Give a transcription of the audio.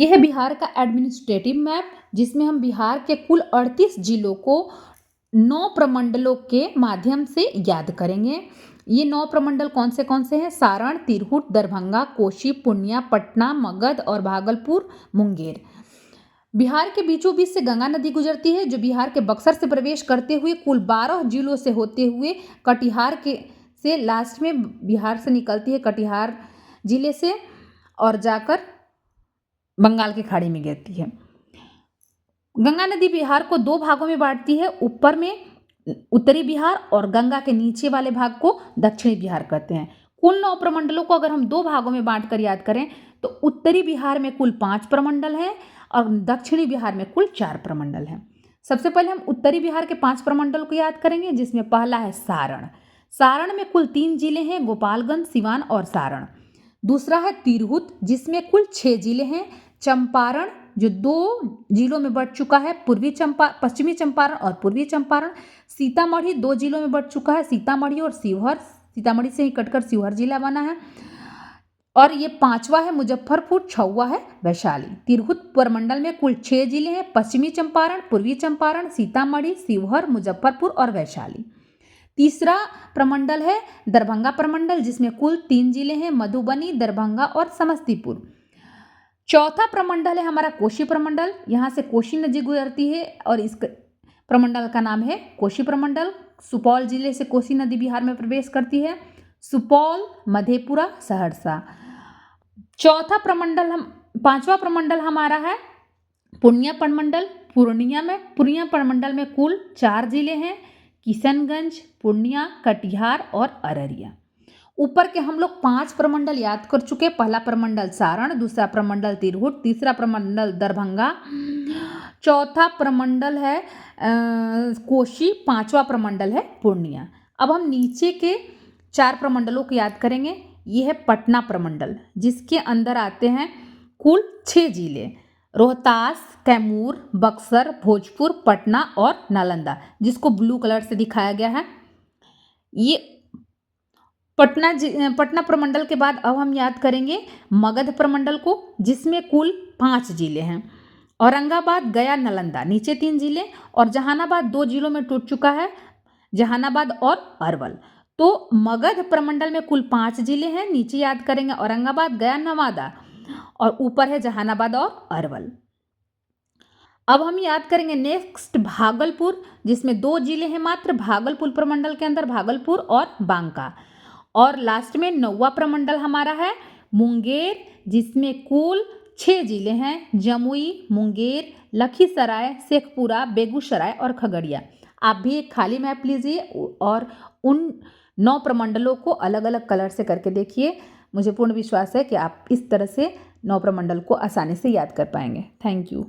यह है बिहार का एडमिनिस्ट्रेटिव मैप, जिसमें हम बिहार के कुल 38 जिलों को 9 प्रमंडलों के माध्यम से याद करेंगे। ये 9 प्रमंडल कौन से हैं? सारण, तिरहुत, दरभंगा, कोसी, पूर्णिया, पटना, मगध और भागलपुर, मुंगेर। बिहार के बीचों बीच से गंगा नदी गुजरती है, जो बिहार के बक्सर से प्रवेश करते हुए कुल 12 जिलों से होते हुए कटिहार के से लास्ट में बिहार से निकलती है, कटिहार जिले से, और जाकर बंगाल की खाड़ी में गिरती है। गंगा नदी बिहार को 2 भागों में बांटती है, ऊपर में उत्तरी बिहार और गंगा के नीचे वाले भाग को दक्षिणी बिहार कहते हैं। कुल 9 प्रमंडलों को अगर हम 2 भागों में बांट कर याद करें तो उत्तरी बिहार में कुल 5 प्रमंडल हैं और दक्षिणी बिहार में कुल 4 प्रमंडल हैं। सबसे पहले हम उत्तरी बिहार के 5 प्रमंडल को याद करेंगे, जिसमें पहला है सारण। सारण में कुल 3 जिले हैं, गोपालगंज, सिवान और सारण। दूसरा है तिरहुत, जिसमें कुल 6 जिले हैं, चंपारण जो 2 जिलों में बढ़ चुका है, पश्चिमी चंपारण और पूर्वी चंपारण। सीतामढ़ी 2 जिलों में बढ़ चुका है, सीतामढ़ी और शिवहर, सीतामढ़ी से ही कटकर शिवहर जिला बना है। और ये 5वां है मुजफ्फरपुर, 6वां है वैशाली। तिरहुत प्रमंडल में कुल 6 जिले हैं, पश्चिमी चंपारण, पूर्वी चंपारण, सीतामढ़ी, शिवहर, मुजफ्फरपुर और वैशाली। तीसरा प्रमंडल है दरभंगा प्रमंडल, जिसमें कुल 3 जिले हैं, मधुबनी, दरभंगा और समस्तीपुर। चौथा प्रमंडल है हमारा कोशी प्रमंडल, यहाँ से कोशी नदी गुजरती है और इस प्रमंडल का नाम है कोशी प्रमंडल। सुपौल जिले से कोसी नदी बिहार में प्रवेश करती है, सुपौल, मधेपुरा, सहरसा। पांचवा प्रमंडल हमारा है पूर्णिया प्रमंडल। पूर्णिया प्रमंडल में कुल 4 जिले हैं, किशनगंज, पूर्णिया, कटिहार और अररिया। ऊपर के हम लोग 5 प्रमंडल याद कर चुके। पहला प्रमंडल सारण, दूसरा प्रमंडल तिरहुत, तीसरा प्रमंडल दरभंगा, चौथा प्रमंडल है कोशी, 5वां प्रमंडल है पूर्णिया। अब हम नीचे के 4 प्रमंडलों को याद करेंगे। ये है पटना प्रमंडल, जिसके अंदर आते हैं कुल 6 जिले, रोहतास, कैमूर, बक्सर, भोजपुर, पटना और नालंदा, जिसको ब्लू कलर से दिखाया गया है। ये पटना प्रमंडल के बाद अब हम याद करेंगे मगध प्रमंडल को, जिसमें कुल 5 जिले हैं, औरंगाबाद, गया, नालंदा नीचे 3 जिले, और जहानाबाद 2 जिलों में टूट चुका है, जहानाबाद और अरवल। तो मगध प्रमंडल में कुल 5 जिले हैं, नीचे याद करेंगे औरंगाबाद, गया, नवादा, और ऊपर है जहानाबाद और अरवल। अब हम याद करेंगे नेक्स्ट भागलपुर, जिसमें 2 जिले हैं मात्र, भागलपुर प्रमंडल के अंदर भागलपुर और बांका। और लास्ट में 9वां प्रमंडल हमारा है मुंगेर, जिसमें कुल 6 जिले हैं, जमुई, मुंगेर, लखीसराय, शेखपुरा, बेगूसराय और खगड़िया। आप भी एक खाली मैप लीजिए और उन 9 प्रमंडलों को अलग अलग कलर से करके देखिए। मुझे पूर्ण विश्वास है कि आप इस तरह से 9 प्रमंडल को आसानी से याद कर पाएंगे। Thank you.